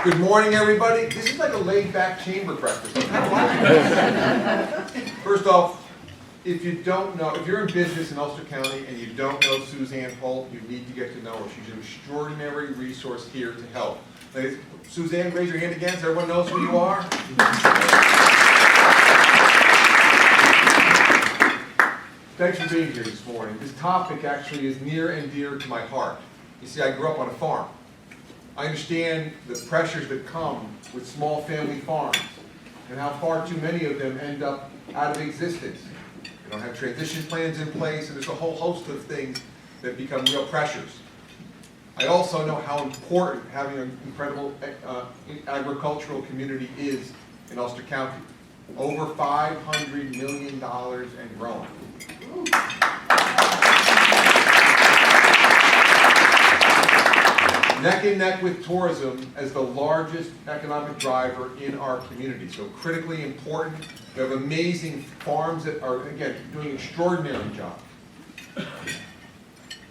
Good morning, everybody. This is like a laid-back chamber breakfast. I'm kind of liking it. First off, if you don't know, if you're in business in Ulster County and you don't know Suzanne Holt, you need to get to know her. She's an extraordinary resource here to help. Ladies, Suzanne, raise your hand again so everyone knows who you are. Thanks for being here this morning. This topic actually is near and dear to my heart. You see, I grew up on a farm. I understand the pressures that come with small family farms and how far too many of them end up out of existence. They don't have transition plans in place, and there's a whole host of things that become real pressures. I also know how important having an incredible agricultural community is in Ulster County. Over $500 million and growing. Neck and neck with tourism as the largest economic driver in our community. So critically important. We have amazing farms that are, again, doing an extraordinary job.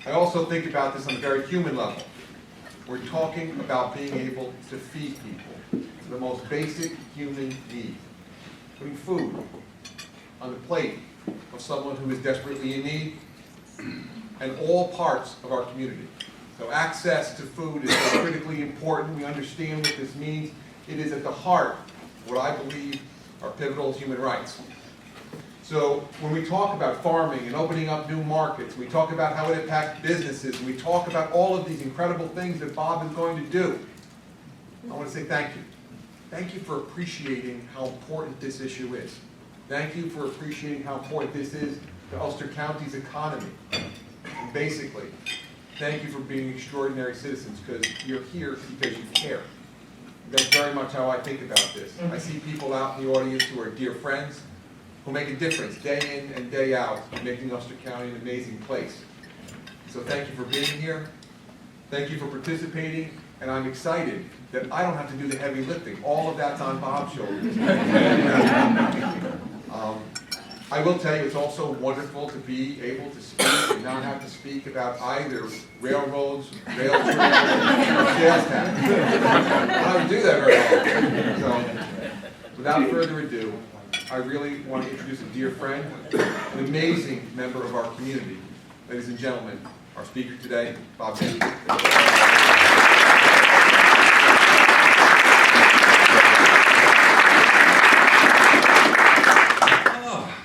I also think about this on a very human level. We're talking about being able to feed people. It's the most basic human need. Putting food on the plate of someone who is desperately in need, and all parts of our community. So access to food is critically important. We understand what this means. It is at the heart of what I believe are pivotal human rights. So when we talk about farming and opening up new markets, we talk about how it impacts businesses, and we talk about all of these incredible things that Bob is going to do, I want to say thank you. Thank you for appreciating how important this issue is. Thank you for appreciating how important this is to Ulster County's economy. And basically, thank you for being extraordinary citizens, because you're here because you care. That's very much how I think about this. I see people out in the audience who are dear friends, who make a difference day in and day out, making Ulster County an amazing place. So thank you for being here. Thank you for participating. And I'm excited that I don't have to do the heavy lifting. All of that's on Bob's shoulders. I will tell you, it's also wonderful to be able to speak and not have to speak about either railroads, rail trails, or sales tax. I don't do that very often. So, without further ado, I really want to introduce a dear friend, an amazing member of our community. Ladies and gentlemen, our speaker today, Bob Dandrew.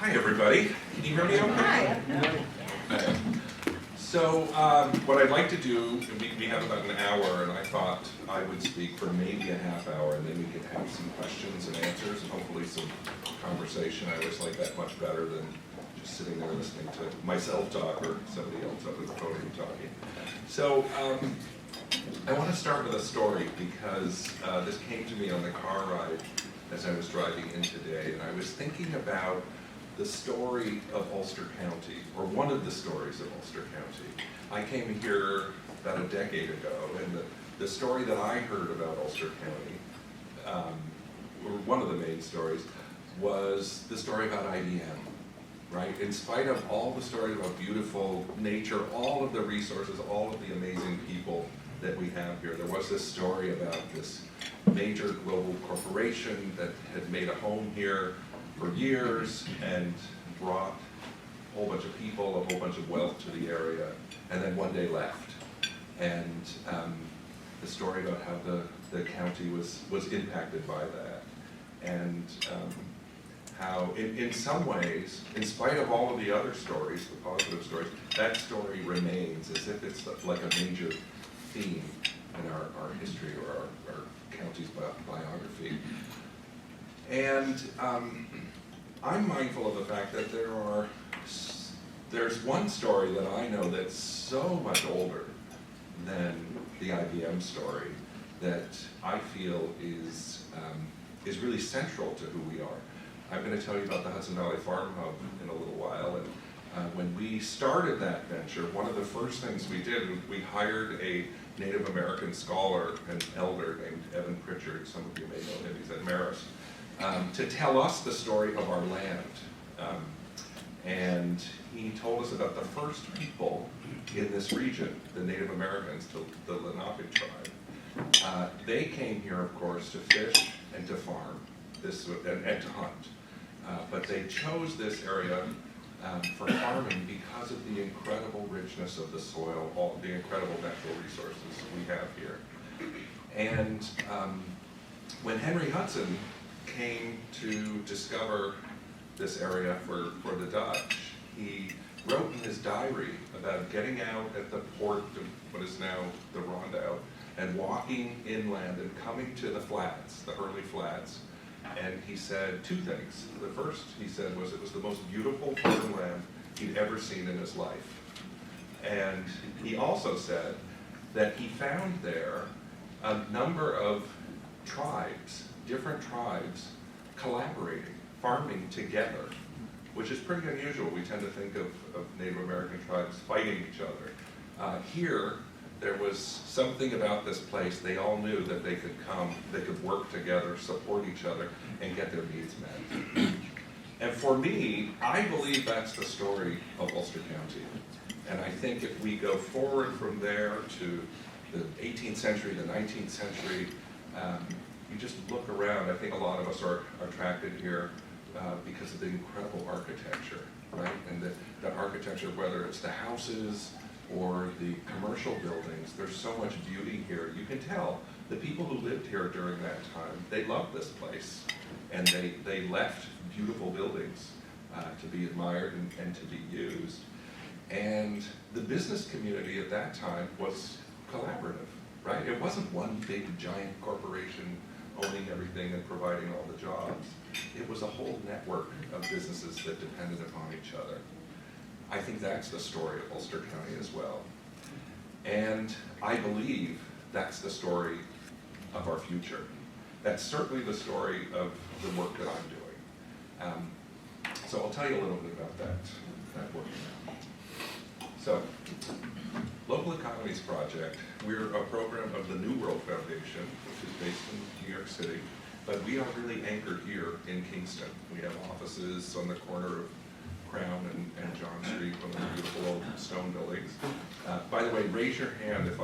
Everybody, can you hear me okay? Hi. So what I'd like to do, we have about an hour, and I thought I would speak for maybe a half hour, and then we could have some questions and answers, and hopefully some conversation. I always like that much better than just sitting there listening to myself talk or somebody else up at the podium talking. So I want to start with a story, because this came to me on the car ride as I was driving in today, and I was thinking about the story of Ulster County, or one of the stories of Ulster County. I came here about a decade ago, and the story that I heard about Ulster County, or one of the main stories, was the story about IBM, right? In spite of all the stories about beautiful nature, all of the resources, all of the amazing people that we have here, there was this story about this major global corporation that had made a home here for years and brought a whole bunch of people, a whole bunch of wealth to the area, and then one day left. And the story about how the county was impacted by that. And how in some ways, in spite of all of the other stories, the positive stories, that story remains as if it's like a major theme in our history, or our county's biography. And I'm mindful of the fact that there's one story that I know that's so much older than the IBM story that I feel is really central to who we are. I'm going to tell you about the Hudson Valley Farm Hub in a little while. And when we started that venture, one of the first things we did, we hired a Native American scholar and elder named Evan Pritchard. Some of you may know him, he's at Marist. To tell us the story of our land. And he told us about the first people in this region, the Native Americans, the Lenape tribe. They came here, of course, to fish and to farm, and to hunt. But they chose this area for farming because of the incredible richness of the soil, all the incredible natural resources we have here. And when Henry Hudson came to discover this area for the Dutch, he wrote in his diary about getting out at the port of what is now the Rondout and walking inland and coming to the flats, the Hurley Flats. And he said two things. The first, he said, was it was the most beautiful farmland he'd ever seen in his life. And he also said that he found there a number of tribes, different tribes, collaborating, farming together, which is pretty unusual. We tend to think of Native American tribes fighting each other. Here, there was something about this place. They all knew that they could come, they could work together, support each other, and get their needs met. And for me, I believe that's the story of Ulster County. And I think if we go forward from there to the 18th century, the 19th century, you just look around, I think a lot of us are attracted here because of the incredible architecture, right? And the architecture, whether it's the houses or the commercial buildings, there's so much beauty here. You can tell the people who lived here during that time, they loved this place. And they left beautiful buildings to be admired and to be used. And the business community at that time was collaborative, right? It wasn't one big giant corporation owning everything and providing all the jobs. It was a whole network of businesses that depended upon each other. I think that's the story of Ulster County as well. And I believe that's the story of our future. That's certainly the story of the work that I'm doing. So I'll tell you a little bit about that work now. So, Local Economies Project, we're a program of the New World Foundation, which is based in New York City, but we are really anchored here in Kingston. We have offices on the corner of Crown and John Street, one of the beautiful old stone buildings. By the way, raise your hand if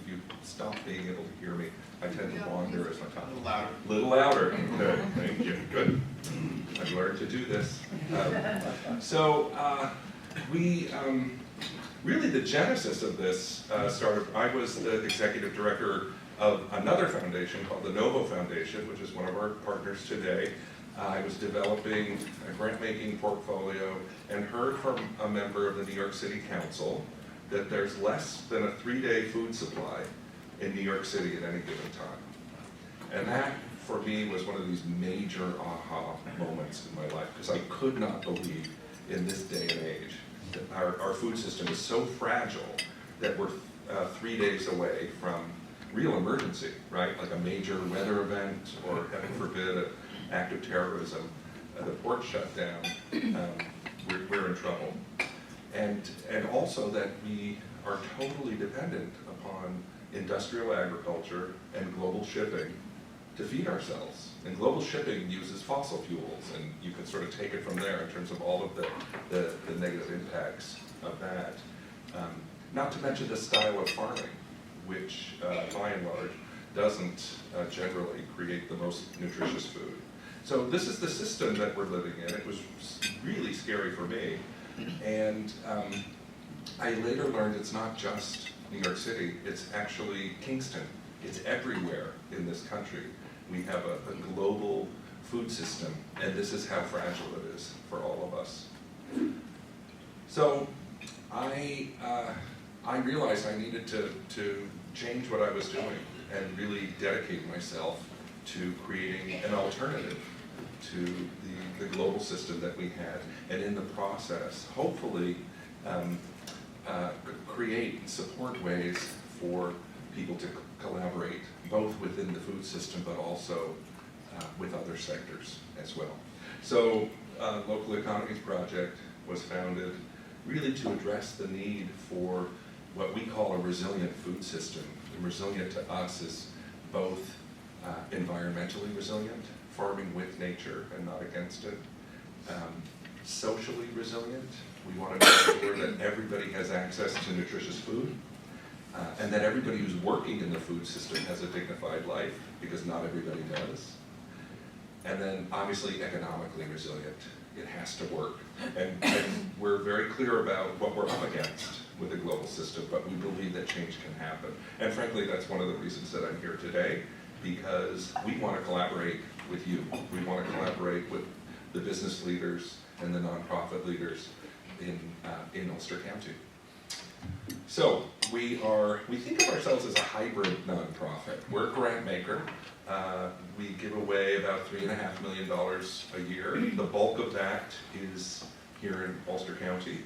you stop being able to hear me. I tend to wander as I talk. A little louder. A little louder. Okay, thank you. Good. I've learned to do this. Really the genesis of this started, I was the executive director of another foundation called the Novo Foundation, which is one of our partners today. I was developing a grant-making portfolio and heard from a member of the New York City Council that there's less than a 3-day food supply in New York City at any given time. And that, for me, was one of these major aha moments in my life, because I could not believe in this day and age that our food system is so fragile that we're 3 days away from real emergency, right? Like a major weather event, or heaven forbid, an act of terrorism, the port shut down, we're in trouble. And also that we are totally dependent upon industrial agriculture and global shipping to feed ourselves. And global shipping uses fossil fuels, and you can sort of take it from there in terms of all of the negative impacts of that. Not to mention the style of farming, which by and large doesn't generally create the most nutritious food. So this is the system that we're living in. It was really scary for me. And I later learned it's not just New York City, it's actually Kingston. It's everywhere in this country. We have a global food system, and this is how fragile it is for all of us. So I realized I needed to change what I was doing and really dedicate myself to creating an alternative to the global system that we had, and in the process, hopefully, create and support ways for people to collaborate, both within the food system, but also with other sectors as well. So, Local Economies Project was founded really to address the need for what we call a resilient food system. And resilient to us is both environmentally resilient, farming with nature and not against it, socially resilient. We want to make sure that everybody has access to nutritious food, and that everybody who's working in the food system has a dignified life, because not everybody does. And then obviously economically resilient. It has to work. And we're very clear about what we're up against with the global system, but we believe that change can happen. And frankly, that's one of the reasons that I'm here today, because we want to collaborate with you. We want to collaborate with the business leaders and the nonprofit leaders in Ulster County. So we think of ourselves as a hybrid nonprofit. We're a grant maker. We give away about $3.5 million a year. The bulk of that is here in Ulster County.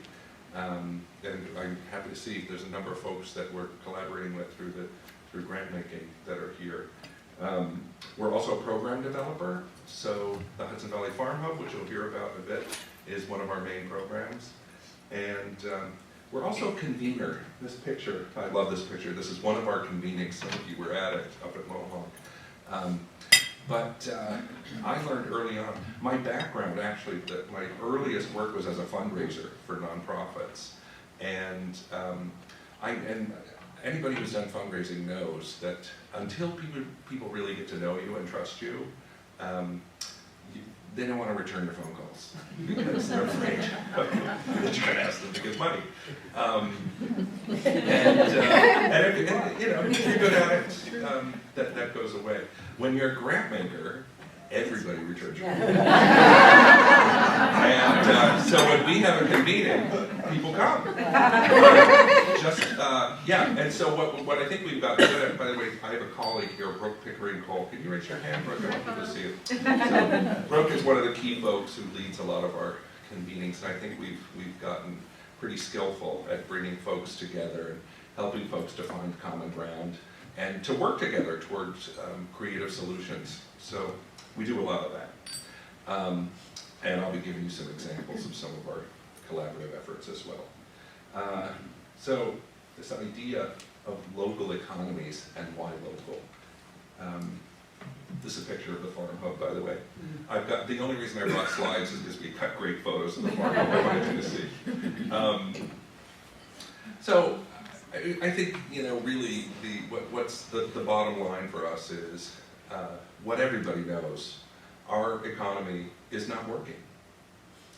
And I'm happy to see there's a number of folks that we're collaborating with through grant making that are here. We're also a program developer. So the Hudson Valley Farm Hub, which you'll hear about in a bit, is one of our main programs. And we're also a convener. This picture, I love this picture. This is one of our convenings. Some of you were at it up at Mohawk. But I learned early on, my background actually, that my earliest work was as a fundraiser for nonprofits. And anybody who's done fundraising knows that until people really get to know you and trust you, they don't want to return your phone calls because they're afraid that you're going to ask them to give money. And you know, if you're good at it, that goes away. When you're a grant maker, everybody returns your phone calls. And so when we have a convening, people come. And so what I think we've got, by the way, I have a colleague here, Brooke Pickering-Cole. Can you raise your hand, Brooke? I want people to see it. So Brooke is one of the key folks who leads a lot of our convenings, and I think we've gotten pretty skillful at bringing folks together and helping folks to find common ground and to work together towards creative solutions. So we do a lot of that. And I'll be giving you some examples of some of our collaborative efforts as well. So this idea of local economies and why local. This is a picture of the Farm Hub, by the way. I've got, the only reason I brought slides is because we cut great photos of the Farm Hub I wanted you to see. So I think, you know, really what's the bottom line for us is what everybody knows. Our economy is not working.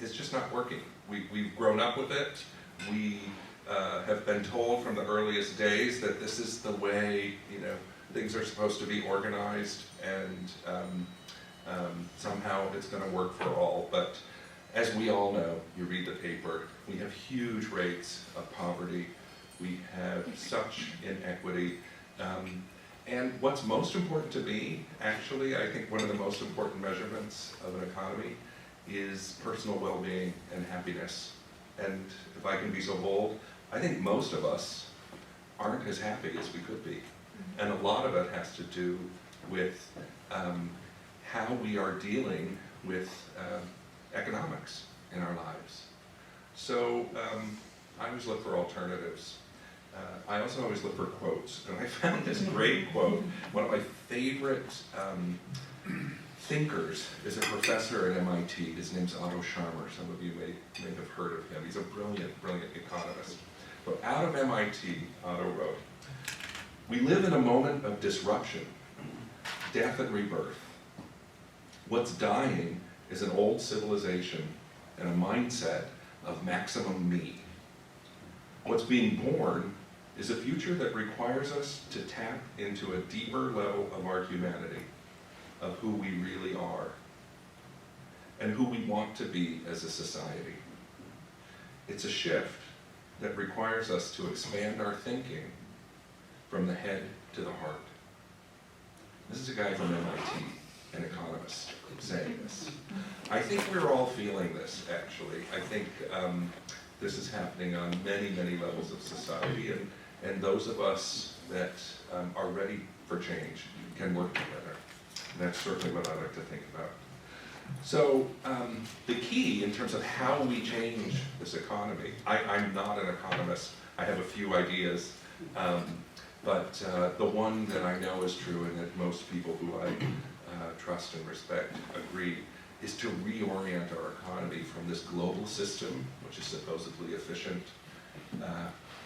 It's just not working. We've grown up with it. We have been told from the earliest days that this is the way, you know, things are supposed to be organized, and somehow it's going to work for all. But as we all know, you read the paper, we have huge rates of poverty. We have such inequity. And what's most important to me, actually, I think one of the most important measurements of an economy is personal well-being and happiness. And if I can be so bold, I think most of us aren't as happy as we could be. And a lot of it has to do with how we are dealing with economics in our lives. So I always look for alternatives. I also always look for quotes, and I found this great quote. One of my favorite thinkers is a professor at MIT. His name's Otto Scharmer. Some of you may have heard of him. He's a brilliant, brilliant economist. But out of MIT, Otto wrote, "We live in a moment of disruption, death and rebirth. What's dying is an old civilization and a mindset of maximum me. What's being born is a future that requires us to tap into a deeper level of our humanity, of who we really are, and who we want to be as a society. It's a shift that requires us to expand our thinking from the head to the heart." This is a guy from MIT, an economist, saying this. I think we're all feeling this, actually. I think this is happening on many, many levels of society, and those of us that are ready for change can work together. And that's certainly what I like to think about. So the key in terms of how we change this economy, I'm not an economist. I have a few ideas, but the one that I know is true and that most people who I trust and respect agree is to reorient our economy from this global system, which is supposedly efficient,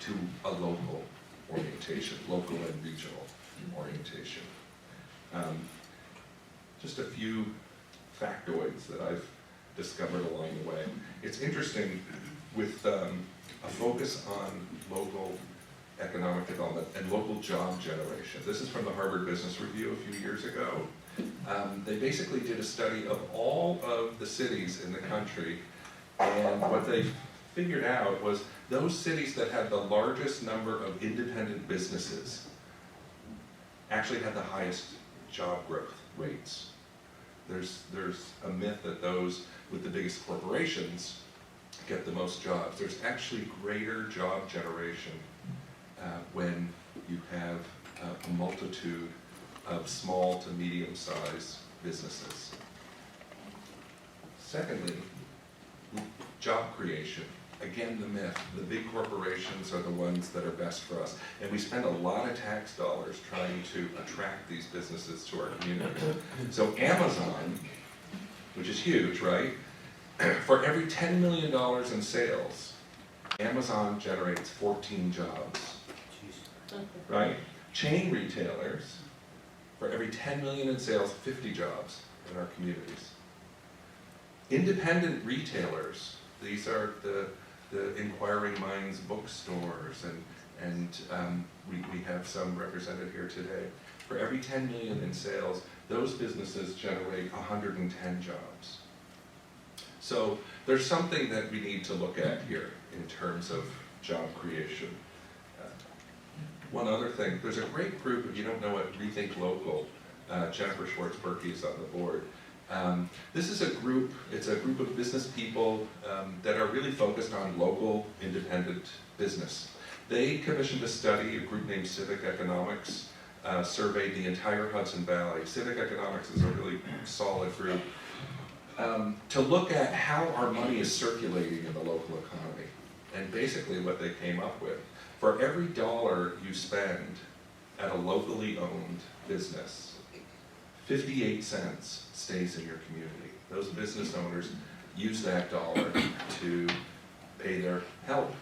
to a local orientation, local and regional orientation. Just a few factoids that I've discovered along the way. It's interesting with a focus on local economic development and local job generation. This is from the Harvard Business Review a few years ago. They basically did a study of all of the cities in the country, and what they figured out was those cities that had the largest number of independent businesses actually had the highest job growth rates. There's a myth that those with the biggest corporations get the most jobs. There's actually greater job generation when you have a multitude of small to medium-sized businesses. Secondly, job creation. Again, the myth, the big corporations are the ones that are best for us. And we spend a lot of tax dollars trying to attract these businesses to our community. So Amazon, which is huge, right? For every $10 million in sales, Amazon generates 14 jobs, right? Chain retailers, for every 10 million in sales, 50 jobs in our communities. Independent retailers, these are the Inquiring Minds bookstores, and we have some represented here today. For every 10 million in sales, those businesses generate 110 jobs. So there's something that we need to look at here in terms of job creation. One other thing, there's a great group, if you don't know it, Rethink Local. Jennifer Schwartz-Berkey is on the board. This is a group, it's a group of business people that are really focused on local independent business. They commissioned a study, a group named Civic Economics, surveyed the entire Hudson Valley. Civic Economics is a really solid group to look at how our money is circulating in the local economy. And basically what they came up with, for every dollar you spend at a locally owned business, 58 cents stays in your community. Those business owners use that dollar to pay their help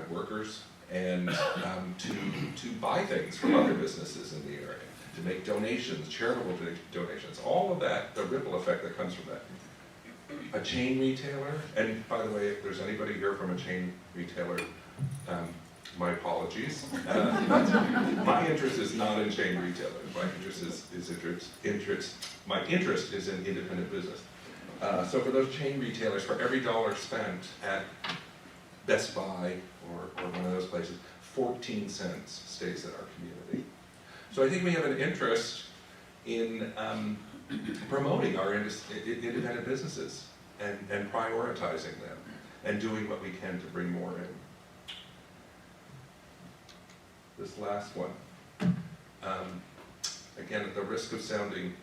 workers and to buy things from other businesses in the area, to make donations, charitable donations, all of that, the ripple effect that comes from that. A chain retailer, and by the way, if there's anybody here from a chain retailer, my apologies. My interest is not in chain retailers. My interest is in independent business. So for those chain retailers, for every dollar spent at Best Buy or one of those places, 14 cents stays in our community. So I think we have an interest in promoting our independent businesses and prioritizing them and doing what we can to bring more in. This last one, again, at the risk of sounding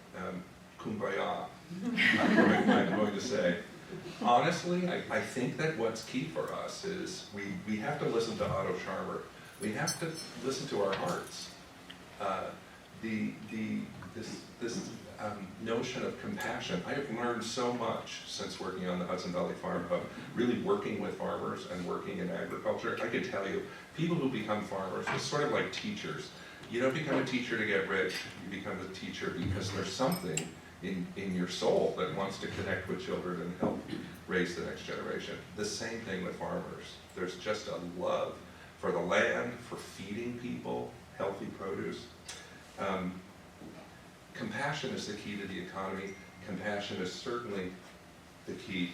kumbaya, I'm going to say, honestly, I think that what's key for us is we have to listen to Otto Scharmer. We have to listen to our hearts. This notion of compassion, I have learned so much since working on the Hudson Valley Farm Hub, really working with farmers and working in agriculture. I can tell you, people who become farmers, it's sort of like teachers. You don't become a teacher to get rich, you become a teacher because there's something in your soul that wants to connect with children and help raise the next generation. The same thing with farmers. There's just a love for the land, for feeding people healthy produce. Compassion is the key to the economy. Compassion is certainly the key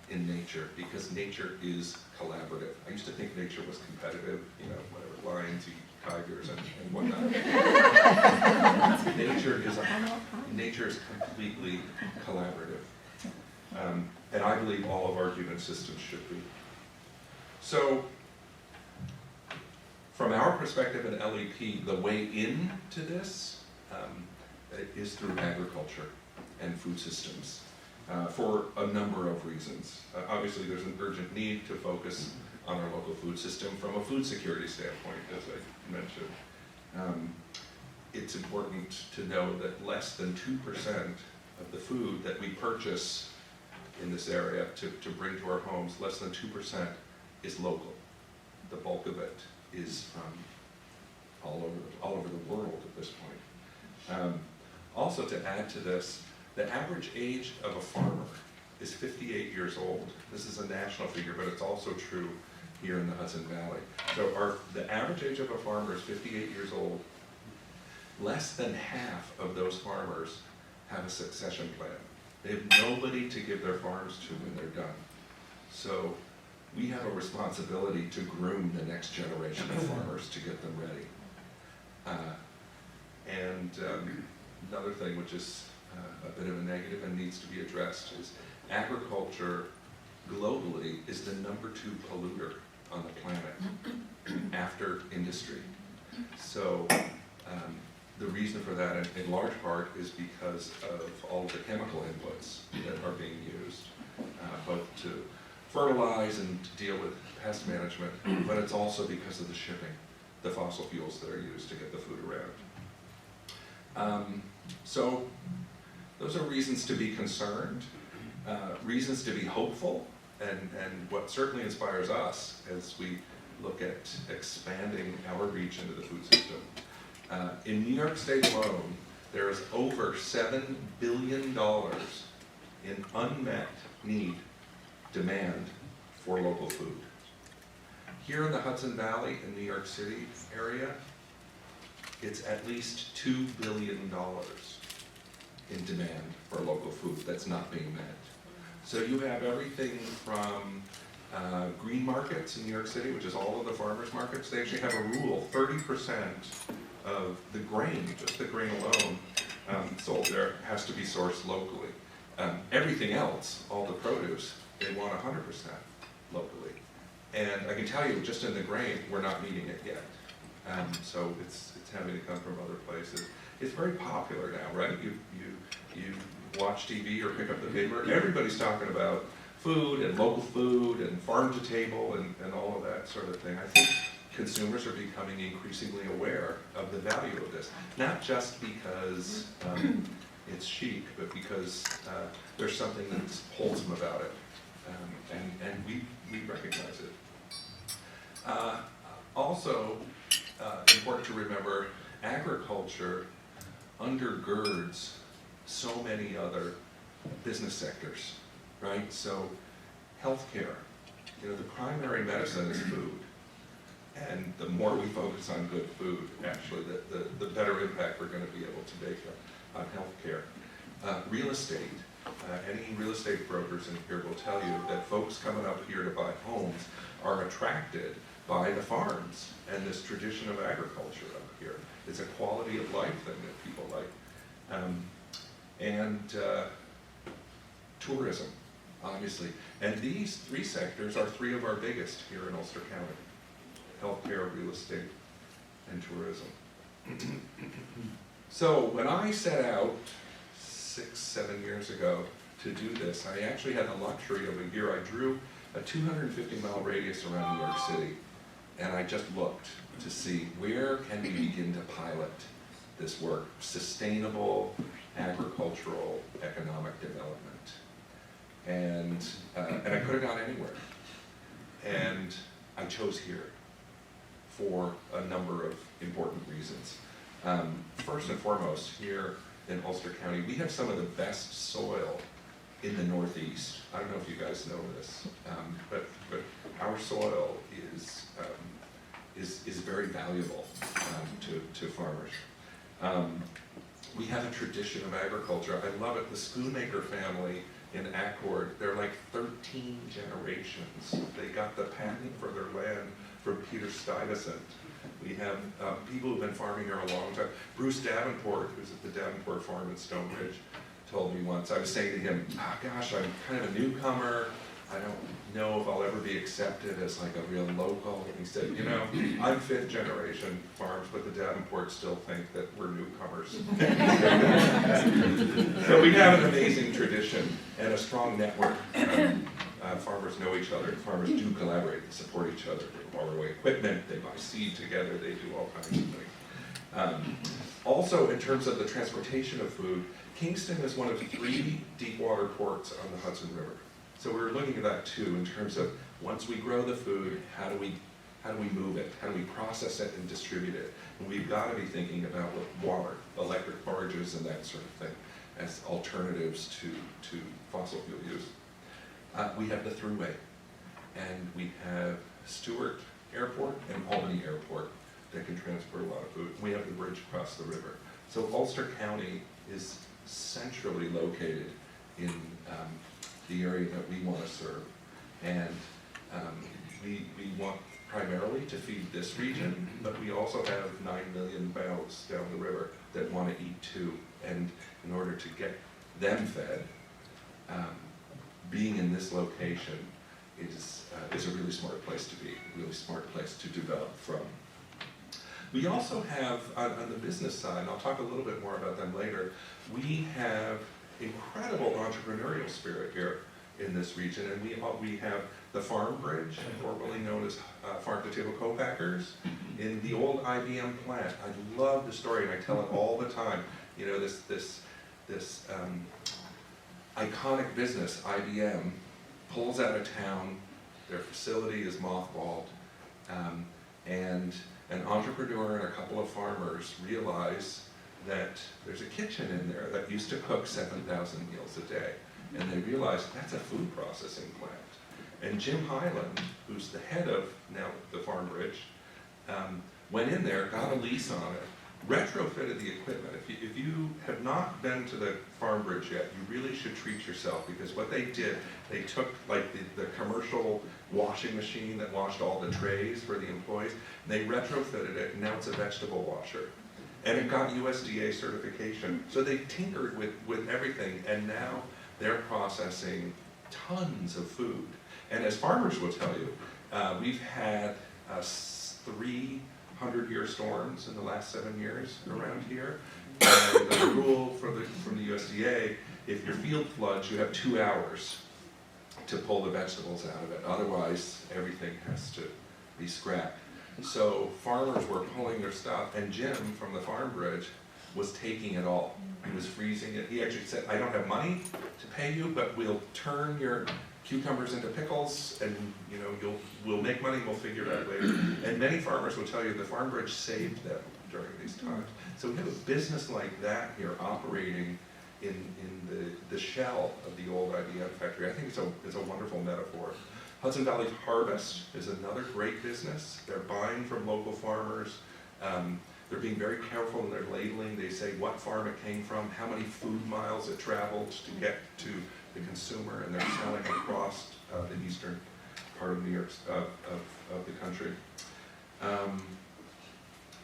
in nature, because nature is collaborative. I used to think nature was competitive, you know, whatever, lions eat tigers and whatnot. Nature is completely collaborative. And I believe all of our human systems should be. So, from our perspective at LEP, the way into this is through agriculture and food systems for a number of reasons. Obviously, there's an urgent need to focus on our local food system from a food security standpoint, as I mentioned. It's important to know that less than 2% of the food that we purchase in this area to bring to our homes, less than 2% is local. The bulk of it is from all over the world at this point. Also, to add to this, the average age of a farmer is 58 years old. This is a national figure, but it's also true here in the Hudson Valley. So the average age of a farmer is 58 years old. Less than half of those farmers have a succession plan. They have nobody to give their farms to when they're done. So we have a responsibility to groom the next generation of farmers to get them ready. Another thing, which is a bit of a negative and needs to be addressed, is agriculture globally is the #2 polluter on the planet after industry. So the reason for that, in large part, is because of all of the chemical inputs that are being used, both to fertilize and to deal with pest management, but it's also because of the shipping, the fossil fuels that are used to get the food around. So those are reasons to be concerned, reasons to be hopeful, and what certainly inspires us as we look at expanding our reach into the food system. In New York State alone, there is over $7 billion in unmet demand for local food. Here in the Hudson Valley and New York City area, it's at least $2 billion in demand for local food that's not being met. So you have everything from green markets in New York City, which is all of the farmers markets. They actually have a rule, 30% of the grain, just the grain alone, sold there has to be sourced locally. Everything else, all the produce, they want 100% locally. And I can tell you, just in the grain, we're not meeting it yet. So it's having to come from other places. It's very popular now, right? You watch TV or pick up the paper, everybody's talking about food and local food and farm to table and all of that sort of thing. I think consumers are becoming increasingly aware of the value of this, not just because it's chic, but because there's something that's wholesome about it, and we recognize it. Also, important to remember, agriculture undergirds so many other business sectors, right? So, healthcare, the primary medicine is food. And the more we focus on good food, actually, the better impact we're going to be able to make on healthcare. Real estate, any real estate brokers in here will tell you that folks coming up here to buy homes are attracted by the farms and this tradition of agriculture up here. It's a quality of life thing that people like. Tourism, obviously. And these three sectors are three of our biggest here in Ulster County: healthcare, real estate, and tourism. So when I set out 6-7 years ago to do this, I actually had the luxury of a year. I drew a 250-mile radius around New York City, and I just looked to see where can we begin to pilot this work, sustainable agricultural economic development. And I could have gone anywhere. And I chose here for a number of important reasons. First and foremost, here in Ulster County, we have some of the best soil in the Northeast. I don't know if you guys know this, but our soil is very valuable to farmers. We have a tradition of agriculture. I love it. The Schoonmaker family in Accord, they're like 13 generations. They got the patent for their land from Peter Stuyvesant. We have people who've been farming here a long time. Bruce Davenport, who's at the Davenport Farm in Stonebridge, told me once, I was saying to him, gosh, I'm kind of a newcomer. I don't know if I'll ever be accepted as like a real local. And he said, I'm 5th generation farms, but the Davenports still think that we're newcomers. So we have an amazing tradition and a strong network. Farmers know each other. Farmers do collaborate, they support each other. They borrow equipment, they buy seed together, they do all kinds of things. Also, in terms of the transportation of food, Kingston is one of 3 deep water ports on the Hudson River. So we're looking at that too, in terms of once we grow the food, how do how do we move it? How do we process it and distribute it? And we've got to be thinking about water, electric barges and that sort of thing as alternatives to fossil fuel use. We have the Thruway, and we have Stewart Airport and Albany Airport that can transport a lot of food. We have the bridge across the river. So Ulster County is centrally located in the area that we want to serve. And we want primarily to feed this region, but we also have 9 million mouths down the river that want to eat too. And in order to get them fed, being in this location is a really smart place to be, a really smart place to develop from. We also have, on the business side, and I'll talk a little bit more about them later, we have incredible entrepreneurial spirit here in this region, and we have the Farm Bridge, formerly known as farm-to-table co-packers, in the old IBM plant. I love the story, and I tell it all the time. You know, this iconic business, IBM, pulls out of town, their facility is mothballed, and an entrepreneur and a couple of farmers realize that there's a kitchen in there that used to cook 7,000 meals a day. And they realized that's a food processing plant. And Jim Highland, who's the head of now the Farm Bridge, went in there, got a lease on it, retrofitted the equipment. If you have not been to the Farm Bridge yet, you really should treat yourself, because what they did, they took like the commercial washing machine that washed all the trays for the employees, and they retrofitted it, and now it's a vegetable washer. And it got USDA certification. So they tinkered with everything, and now they're processing tons of food. And as farmers will tell you, we've had 3 100-year storms in the last 7 years around here. And the rule from the USDA, if your field floods, you have 2 hours to pull the vegetables out of it. Otherwise, everything has to be scrapped. So farmers were pulling their stuff, and Jim from the Farm Bridge was taking it all. He was freezing it. He actually said, I don't have money to pay you, but we'll turn your cucumbers into pickles, and you know, we'll make money, we'll figure it out later. And many farmers will tell you the Farm Bridge saved them during these times. So we have a business like that here operating in the shell of the old IBM factory. I think it's a wonderful metaphor. Hudson Valley Harvest is another great business. They're buying from local farmers. They're being very careful in their labeling. They say what farm it came from, how many food miles it traveled to get to the consumer, and they're selling across the eastern part of New York, of the country.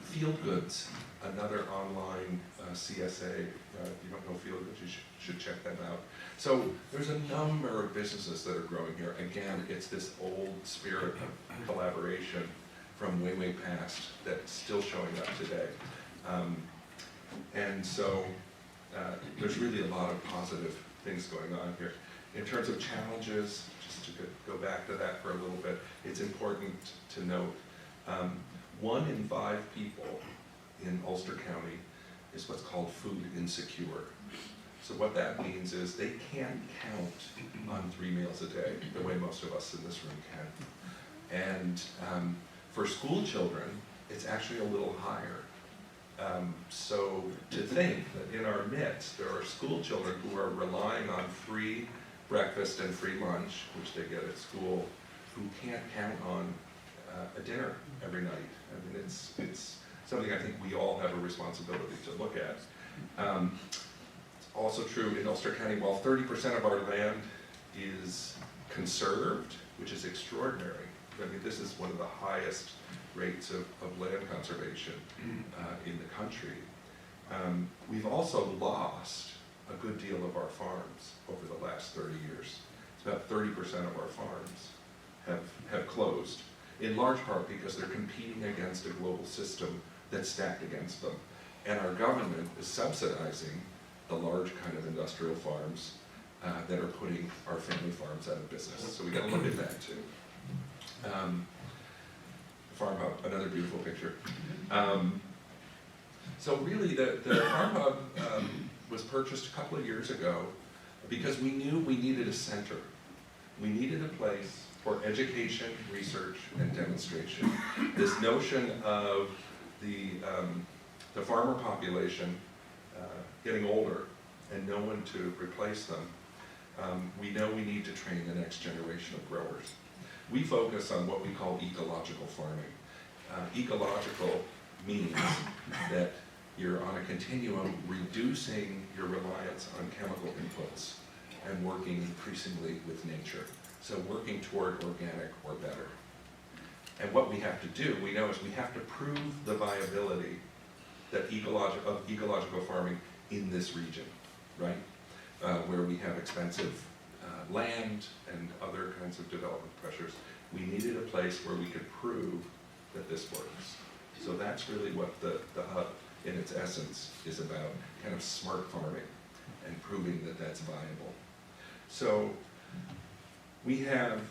Field Goods, another online CSA. If you don't know Field Goods, you should check them out. So there's a number of businesses that are growing here. Again, it's this old spirit of collaboration from way, way past that's still showing up today. And so there's really a lot of positive things going on here. In terms of challenges, just to go back to that for a little bit, it's important to note 1 in 5 people in Ulster County is what's called food insecure. So what that means is they can't count on 3 meals a day the way most of us in this room can. And for school children, it's actually a little higher. So to think that in our midst, there are school children who are relying on free breakfast and free lunch, which they get at school, who can't count on a dinner every night. I mean, it's something I think we all have a responsibility to look at. It's also true in Ulster County, while 30% of our land is conserved, which is extraordinary. I mean, this is one of the highest rates of land conservation in the country. We've also lost a good deal of our farms over the last 30 years. It's about 30% of our farms have closed, in large part because they're competing against a global system that's stacked against them. And our government is subsidizing the large kind of industrial farms that are putting our family farms out of business. So we got to look at that too. Farm Hub, another beautiful picture. So really the Farm Hub was purchased a couple of years ago because we knew we needed a center. We needed a place for education, research, and demonstration. This notion of the farmer population getting older and no one to replace them, we know we need to train the next generation of growers. We focus on what we call ecological farming. Ecological means that you're on a continuum reducing your reliance on chemical inputs and working increasingly with nature. So working toward organic or better. And what we have to do, we know, is we have to prove the viability that of ecological farming in this region, right? Where we have expensive land and other kinds of development pressures. We needed a place where we could prove that this works. So that's really what the hub, in its essence, is about, kind of smart farming and proving that that's viable. So we have,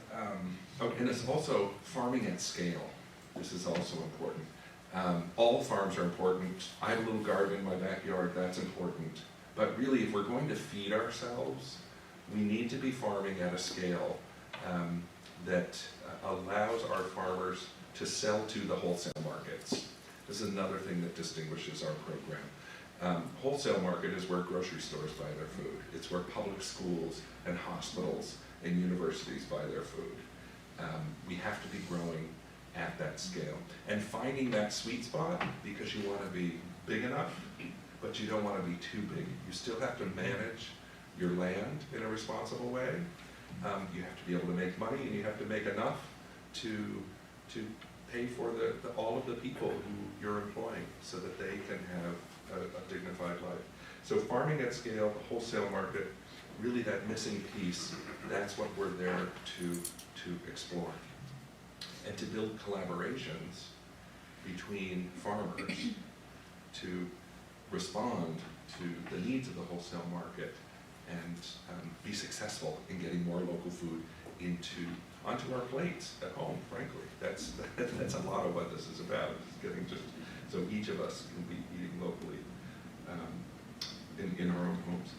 and it's also farming at scale. This is also important. All farms are important. I have a little garden in my backyard, that's important. But really, if we're going to feed ourselves, we need to be farming at a scale that allows our farmers to sell to the wholesale markets. This is another thing that distinguishes our program. Wholesale market is where grocery stores buy their food. It's where public schools and hospitals and universities buy their food. We have to be growing at that scale and finding that sweet spot, because you want to be big enough, but you don't want to be too big. You still have to manage your land in a responsible way. You have to be able to make money, and you have to make enough to pay for all of the people who you're employing so that they can have a dignified life. So farming at scale, the wholesale market, really that missing piece, that's what we're there to explore. And to build collaborations between farmers to respond to the needs of the wholesale market and be successful in getting more local food onto our plates at home, frankly. That's a lot of what this is about, is getting so each of us can be eating locally in our own homes.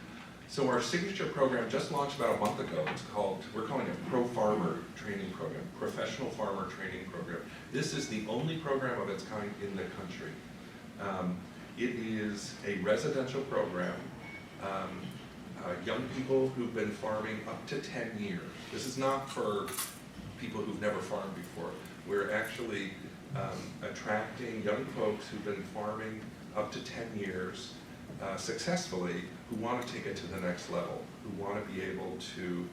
So our signature program just launched about a month ago. We're calling it Pro Farmer Training Program, Professional Farmer Training Program. This is the only program of its kind in the country. It is a residential program. Young people who've been farming up to 10 years. This is not for people who've never farmed before. We're actually attracting young folks who've been farming up to 10 years successfully, who want to take it to the next level, who want to be able to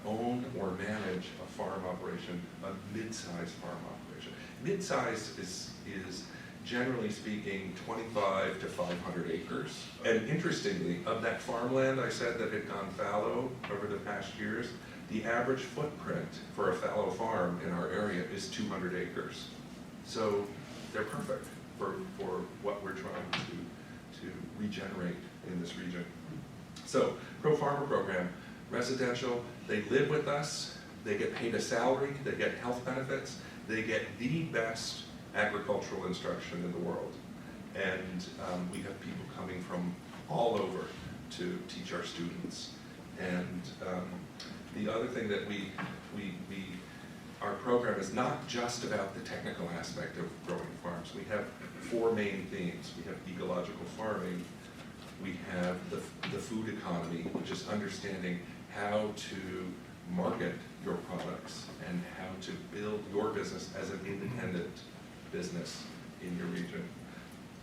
own or manage a farm operation, a mid-sized farm operation. Mid-size is generally speaking 25 to 500 acres. And interestingly, of that farmland I said that had gone fallow over the past years, the average footprint for a fallow farm in our area is 200 acres. So they're perfect for what we're trying to regenerate in this region. So, Pro Farmer Program, residential, they live with us, they get paid a salary, they get health benefits, they get the best agricultural instruction in the world. And we have people coming from all over to teach our students. And the other thing that our program is not just about the technical aspect of growing farms. We have 4 main themes. We have ecological farming, we have the food economy, which is understanding how to market your products and how to build your business as an independent business in your region.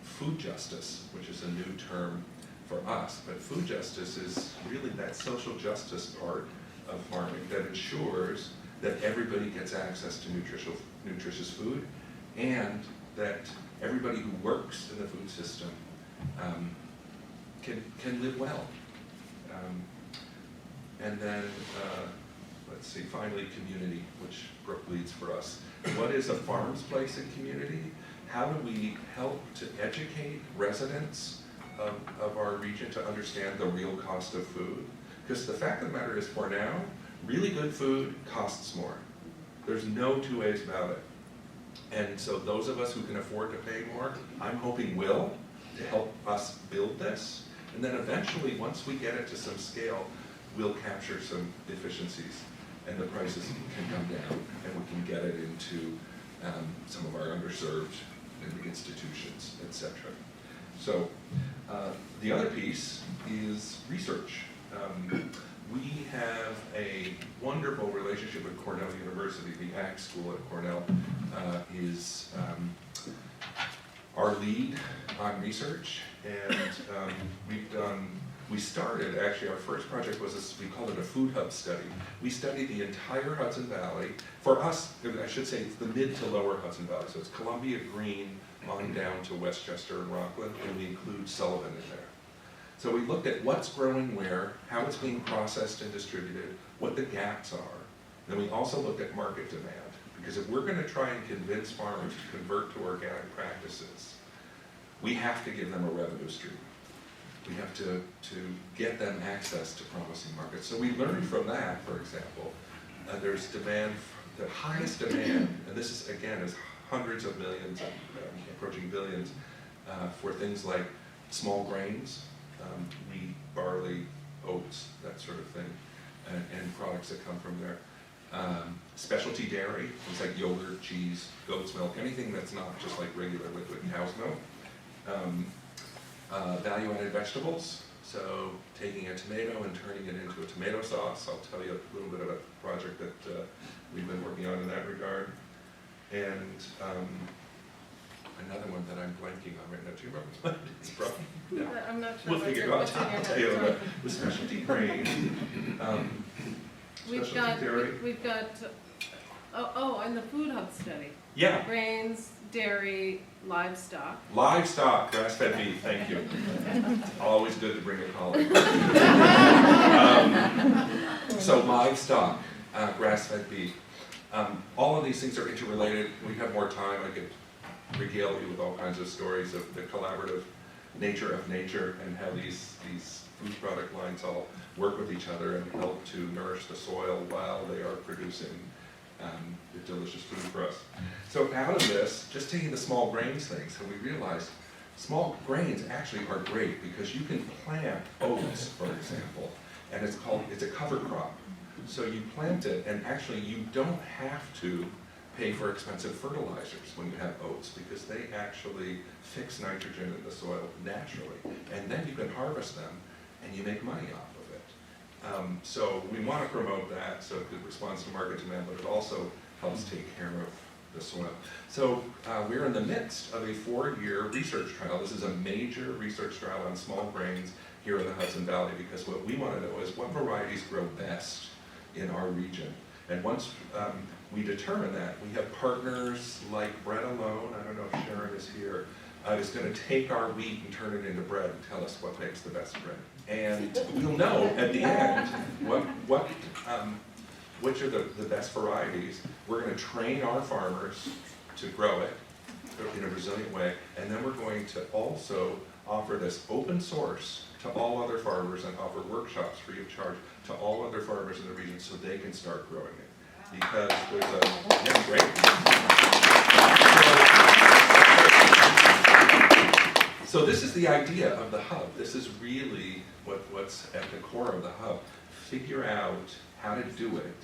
Food justice, which is a new term for us, but food justice is really that social justice part of farming that ensures that everybody gets access to nutritious food, and that everybody who works in the food system can live well. And then, let's see, finally, community, which Brooke leads for us. What is a farm's place in community? How do we help to educate residents of our region to understand the real cost of food? Because the fact of the matter is, for now, really good food costs more. There's no two ways about it. And so those of us who can afford to pay more, I'm hoping will, to help us build this. And then eventually, once we get it to some scale, we'll capture some efficiencies and the prices can come down, and we can get it into some of our underserved institutions, etc. So the other piece is research. We have a wonderful relationship with Cornell University. The Ag School at Cornell is our lead on research, and we started, actually our first project was we called it a food hub study. We studied the entire Hudson Valley. For us, I should say it's the mid to lower Hudson Valley, so it's Columbia, Greene, on down to Westchester and Rockland, and we include Sullivan in there. So we looked at what's growing where, how it's being processed and distributed, what the gaps are. Then we also looked at market demand, because if we're going to try and convince farmers to convert to organic practices, we have to give them a revenue stream. We have to get them access to promising markets. So we learned from that, for example, there's demand, the highest demand, and this is, again, is hundreds of millions, approaching billions, for things like small grains, wheat, barley, oats, that sort of thing, and products that come from there. Specialty dairy, things like yogurt, cheese, goat's milk, anything that's not just like regular liquid cow's milk. Value-added vegetables, so taking a tomato and turning it into a tomato sauce. I'll tell you a little bit about a project that we've been working on in that regard. And another one that I'm blanking on right now. Do you remember what it is from? No. I'm not sure. We'll figure it out. I'll tell you about the specialty grain. We've got, and the food hub study. Yeah. Grains, dairy, livestock. Livestock, grass-fed beef, thank you. Always good to bring a colleague. So livestock, grass-fed beef. All of these things are interrelated. We have more time, I could regale you with all kinds of stories of the collaborative nature of nature and how these food product lines all work with each other and help to nourish the soil while they are producing the delicious food for us. So out of this, just taking the small grains thing, so we realized small grains actually are great because you can plant oats, for example, and it's a cover crop. So you plant it, and actually you don't have to pay for expensive fertilizers when you have oats because they actually fix nitrogen in the soil naturally. And then you can harvest them and you make money off of it. So we want to promote that so it responds to market demand, but it also helps take care of the soil. So we're in the midst of a 4-year research trial. This is a major research trial on small grains here in the Hudson Valley because what we want to know is what varieties grow best in our region. And once we determine that, we have partners like Bread Alone, I don't know if Sharon is here, is going to take our wheat and turn it into bread and tell us what makes the best bread. And we'll know at the end which are the best varieties. We're going to train our farmers to grow it in a resilient way, and then we're going to also offer this open source to all other farmers and offer workshops free of charge to all other farmers in the region so they can start growing it. Because there's yeah, great. So this is the idea of the hub. This is really what's at the core of the hub. Figure out how to do it,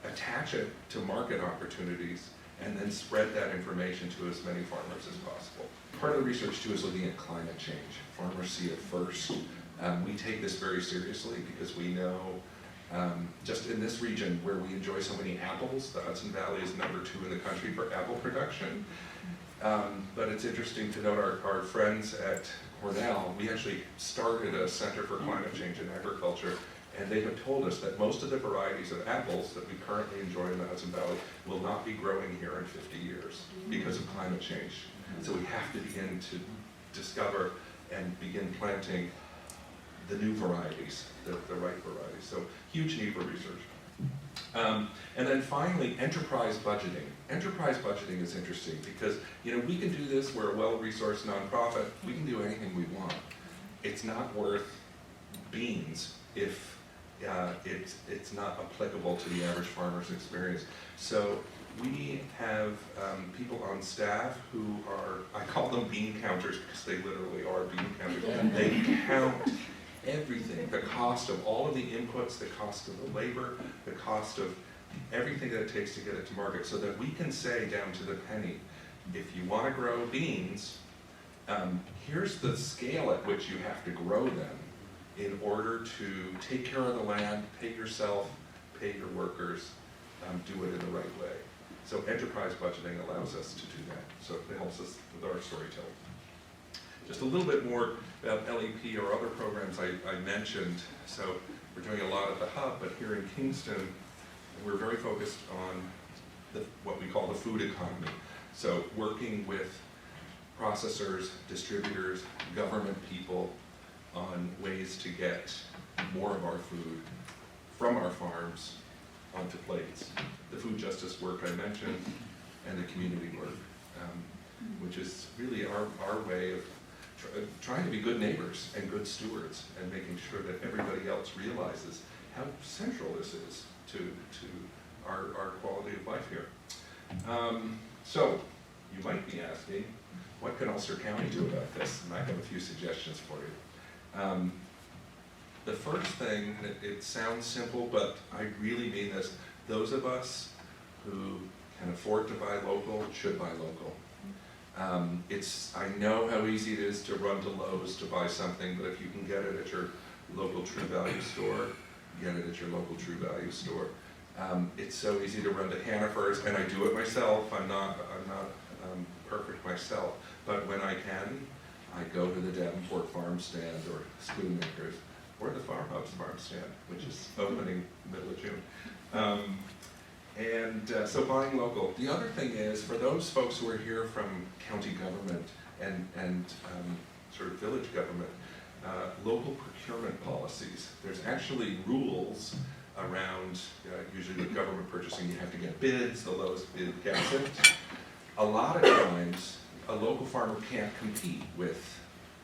attach it to market opportunities, and then spread that information to as many farmers as possible. Part of the research too is looking at climate change. Farmers see it first. We take this very seriously because we know just in this region where we enjoy so many apples, the Hudson Valley is #2 in the country for apple production. But it's interesting to note our friends at Cornell, we actually started a Center for Climate Change in Agriculture, and they have told us that most of the varieties of apples that we currently enjoy in the Hudson Valley will not be growing here in 50 years because of climate change. So we have to begin to discover and begin planting the new varieties, the right varieties. So huge need for research. And then finally, enterprise budgeting. Enterprise budgeting is interesting because we can do this, we're a well-resourced nonprofit, we can do anything we want. It's not worth beans if it's not applicable to the average farmer's experience. So we have people on staff who are, I call them bean counters because they literally are bean counters. They count everything, the cost of all of the inputs, the cost of the labor, the cost of everything that it takes to get it to market, so that we can say down to the penny, if you want to grow beans, here's the scale at which you have to grow them in order to take care of the land, pay yourself, pay your workers, do it in the right way. So enterprise budgeting allows us to do that. So it helps us with our storytelling. Just a little bit more about LEP or other programs I mentioned. So we're doing a lot at the Hub, but here in Kingston, we're very focused on what we call the food economy. So working with processors, distributors, government people on ways to get more of our food from our farms onto plates. The food justice work I mentioned, and the community work, which is really our way of trying to be good neighbors and good stewards, and making sure that everybody else realizes how central this is to our quality of life here. So, you might be asking, what can Ulster County do about this? And I have a few suggestions for you. The first thing, it sounds simple, but I really mean this, those of us who can afford to buy local should buy local. I know how easy it is to run to Lowe's to buy something, but if you can get it at your local True Value store, get it at your local True Value store. It's so easy to run to Hannaford's, and I do it myself. I'm not perfect myself, but when I can, I go to the Davenport Farm Stand or Spoonmakers, or the Farm Hub's Farm Stand, which is opening middle of June. So buying local. The other thing is, for those folks who are here from county government and sort of village government, local procurement policies. There's actually rules around, usually with government purchasing, you have to get bids, the lowest bid gets it. A lot of times, a local farmer can't compete with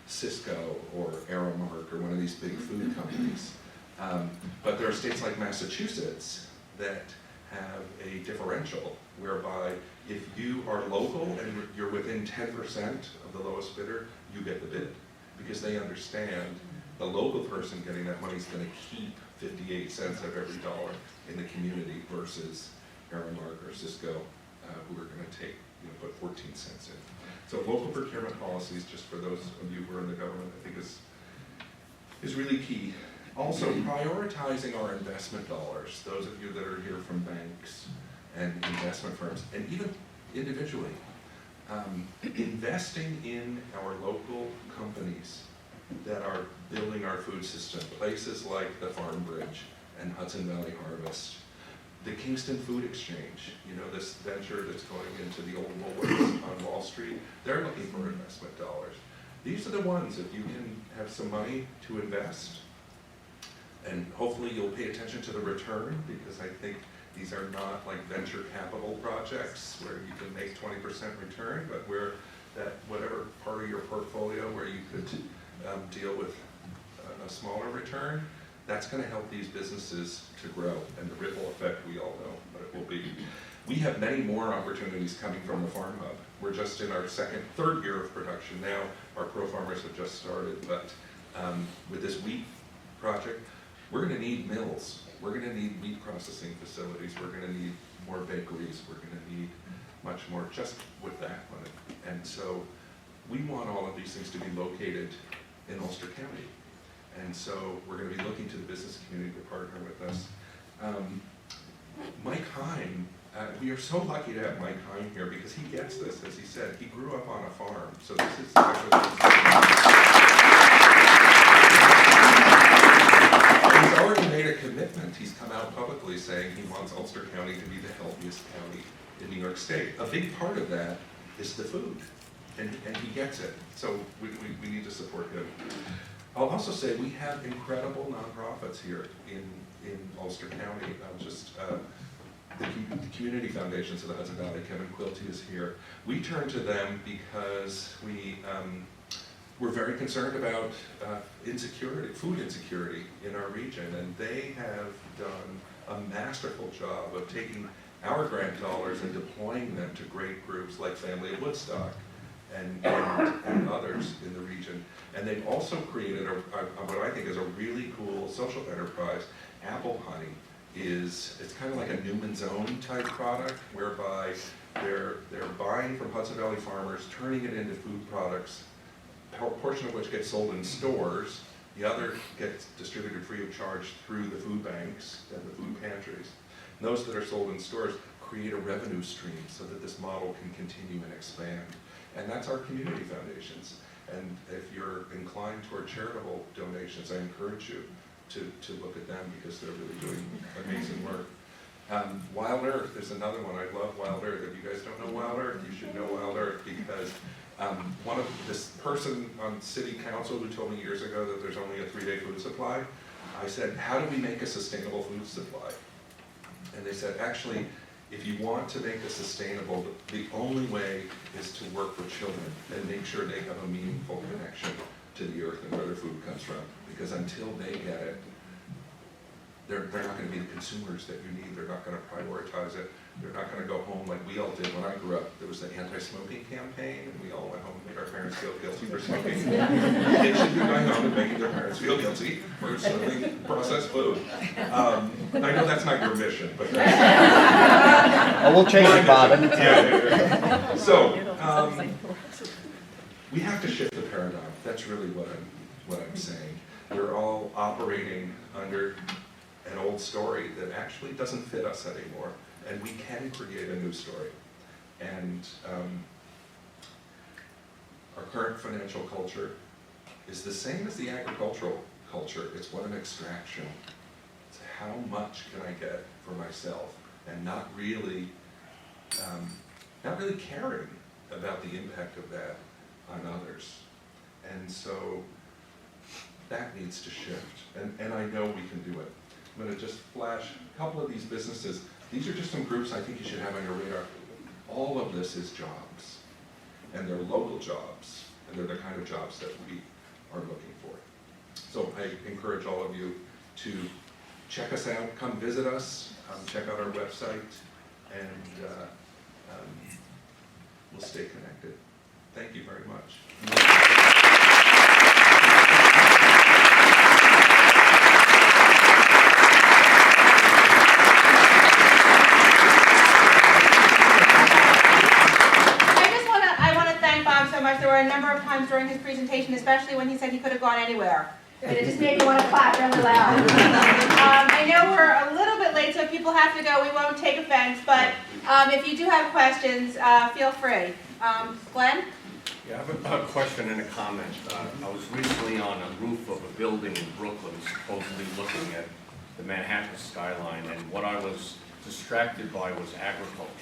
Cisco or Aramark or one of these big food companies. But there are states like Massachusetts that have a differential whereby if you are local and you're within 10% of the lowest bidder, you get the bid. Because they understand the local person getting that money is going to keep 58 cents of every dollar in the community versus Aramark or Cisco, who are going to take, put 14 cents in. So local procurement policies, just for those of you who are in the government, I think is really key. Also, prioritizing our investment dollars, those of you that are here from banks and investment firms, and even individually, investing in our local companies that are building our food system, places like the Farm Bridge and Hudson Valley Harvest, the Kingston Food Exchange, this venture that's going into the old Woolworths on Wall Street, they're looking for investment dollars. These are the ones, if you can have some money to invest, and hopefully you'll pay attention to the return, because I think these are not like venture capital projects where you can make 20% return, but where that whatever part of your portfolio where you could deal with a smaller return, that's going to help these businesses to grow, and the ripple effect we all know what it will be. We have many more opportunities coming from the Farm Hub. We're just in our third year of production now. Our pro farmers have just started, but with this wheat project, we're going to need mills. We're going to need meat processing facilities. We're going to need more bakeries. We're going to need much more just with that money. And so we want all of these things to be located in Ulster County. And so we're going to be looking to the business community to partner with us. Mike Hein, we are so lucky to have Mike Hein here because he gets this, as he said. He grew up on a farm. So this is he's already made a commitment. He's come out publicly saying he wants Ulster County to be the healthiest county in New York State. A big part of that is the food, and he gets it. So we need to support him. I'll also say we have incredible nonprofits here in Ulster County. The Community Foundations of the Hudson Valley, Kevin Quilty is here. We turn to them because we're very concerned about food insecurity in our region, and they have done a masterful job of taking our grant dollars and deploying them to great groups like Family of Woodstock and others in the region. And they've also created what I think is a really cool social enterprise. Apple Honey it's kind of like a Newman's Own type product, whereby they're buying from Hudson Valley farmers, turning it into food products, a portion of which gets sold in stores, the other gets distributed free of charge through the food banks and the food pantries. And those that are sold in stores create a revenue stream so that this model can continue and expand. And that's our community foundations. And if you're inclined toward charitable donations, I encourage you to look at them because they're really doing amazing work. Wild Earth is another one. I love Wild Earth. If you guys don't know Wild Earth, you should know Wild Earth because this person on city council who told me years ago that there's only a 3-day food supply, I said, how do we make a sustainable food supply? And they said, actually, if you want to make it sustainable, the only way is to work with children and make sure they have a meaningful connection to the earth and where their food comes from. Because until they get it, they're not going to be the consumers that you need. They're not going to prioritize it. They're not going to go home like we all did when I grew up. There was the anti-smoking campaign, and we all went home and made our parents feel guilty for smoking. Kids should be going home and making their parents feel guilty for serving processed food. I know that's not your mission, but Oh, we'll change it, Bob. yeah. So we have to shift the paradigm. That's really what I'm saying. We're all operating under an old story that actually doesn't fit us anymore, and we can create a new story. And our current financial culture is the same as the agricultural culture. It's one of extraction. It's how much can I get for myself, and not really caring about the impact of that on others. And so that needs to shift, and I know we can do it. I'm going to just flash a couple of these businesses. These are just some groups I think you should have on your radar. All of this is jobs, and they're local jobs, and they're the kind of jobs that we are looking for. So I encourage all of you to check us out, come visit us, check out our website, and we'll stay connected. Thank you very much. There were a number of times during his presentation, especially when he said he could have gone anywhere. And it just made me want to clap really loud. I know we're a little bit late, so if people have to go, we won't take offense. But if you do have questions, feel free. Glenn? Yeah, I have a question and a comment. I was recently on a roof of a building in Brooklyn, supposedly looking at the Manhattan skyline, and what I was distracted by was agriculture.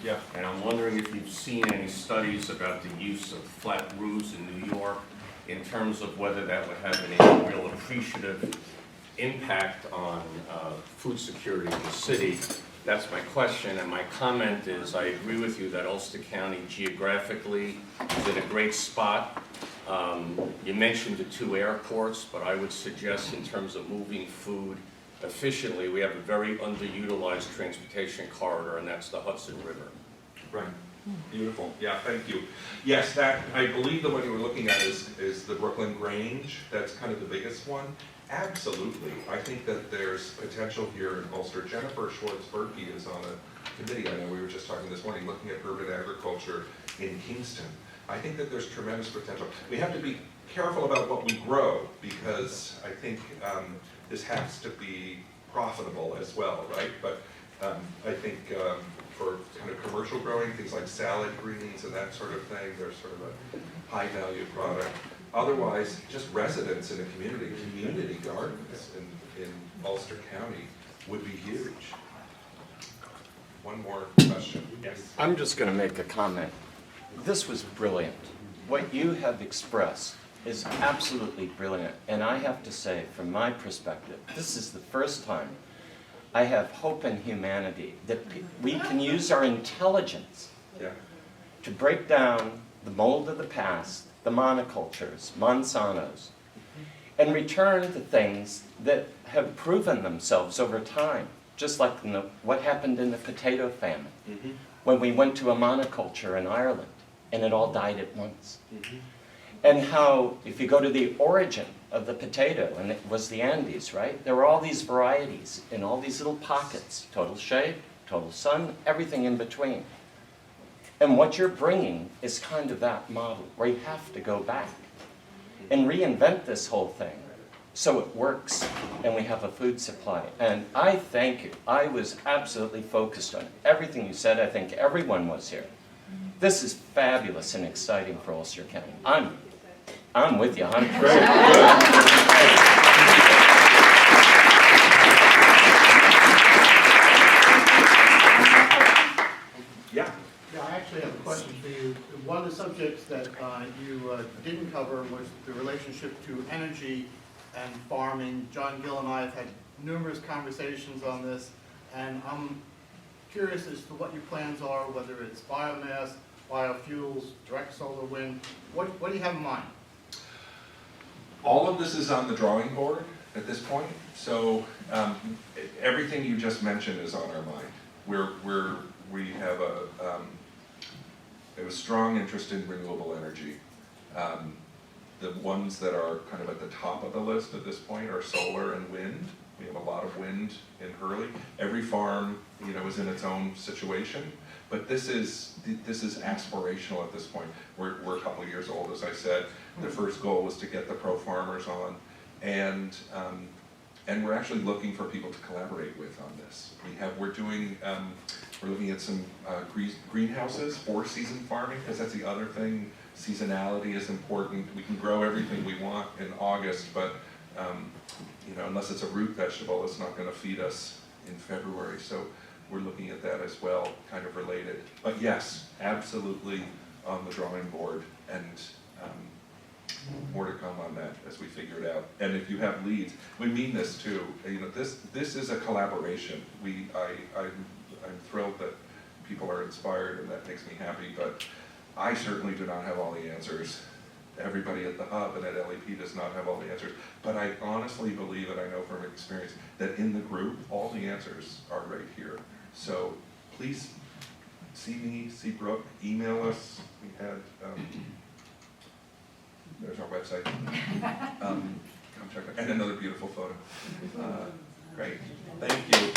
Yeah. And I'm wondering if you've seen any studies about the use of flat roofs in New York in terms of whether that would have any real appreciative impact on food security in the city. That's my question, and my comment is I agree with you that Ulster County geographically is in a great spot. You mentioned the 2 airports, but I would suggest in terms of moving food efficiently, we have a very underutilized transportation corridor, and that's the Hudson River. Right. Beautiful. Yeah, thank you. Yes, that I believe the one you were looking at is the Brooklyn Grange. That's kind of the biggest one. Absolutely. I think that there's potential here in Ulster. Jennifer Schwartz-Berkey is on a committee. I know we were just talking this morning looking at urban agriculture in Kingston. I think that there's tremendous potential. We have to be careful about what we grow because I think this has to be profitable as well, right? But I think for kind of commercial growing, things like salad greens and that sort of thing, they're sort of a high value product. Otherwise, just residents in a community gardens in Ulster County would be huge. One more question. Yes. I'm just going to make a comment. This was brilliant. What you have expressed is absolutely brilliant. And I have to say, from my perspective, this is the first time I have hope in humanity that we can use our intelligence to break down the mold of the past, the monocultures, Monsantos, and return to things that have proven themselves over time, just like what happened in the potato famine, when we went to a monoculture in Ireland and it all died at once. And how, if you go to the origin of the potato, and it was the Andes, right? There were all these varieties in all these little pockets, total shade, total sun, everything in between. And what you're bringing is kind of that model, where you have to go back and reinvent this whole thing so it works and we have a food supply. And I thank you. I was absolutely focused on everything you said. I think everyone was here. This is fabulous and exciting for Ulster County. I'm with you 100%. Yeah. Yeah, I actually have a question for you. One of the subjects that you didn't cover was the relationship to energy and farming. John Gill and I have had numerous conversations on this, and I'm curious as to what your plans are, whether it's biomass, biofuels, direct solar wind. What do you have in mind? All of this is on the drawing board at this point, so everything you just mentioned is on our mind. We have a strong interest in renewable energy. The ones that are kind of at the top of the list at this point are solar and wind. We have a lot of wind in Hurley. Every farm, is in its own situation, but this is aspirational at this point. We're a couple of years old, as I said. The first goal was to get the pro farmers on, and we're actually looking for people to collaborate with on this. We're looking at some greenhouses, 4-season farming, because that's the other thing. Seasonality is important. We can grow everything we want in August, but unless it's a root vegetable, it's not going to feed us in February. So we're looking at that as well, kind of related. But yes, absolutely on the drawing board, and more to come on that as we figure it out. And if you have leads, we mean this too. This is a collaboration. I'm thrilled that people are inspired, and that makes me happy. But I certainly do not have all the answers. Everybody at the hub and at LEP does not have all the answers. But I honestly believe, and I know from experience, that in the group, all the answers are right here. So please see me, see Brooke, email us. We had, there's our website. Come check it out. And another beautiful photo. Great. Thank you.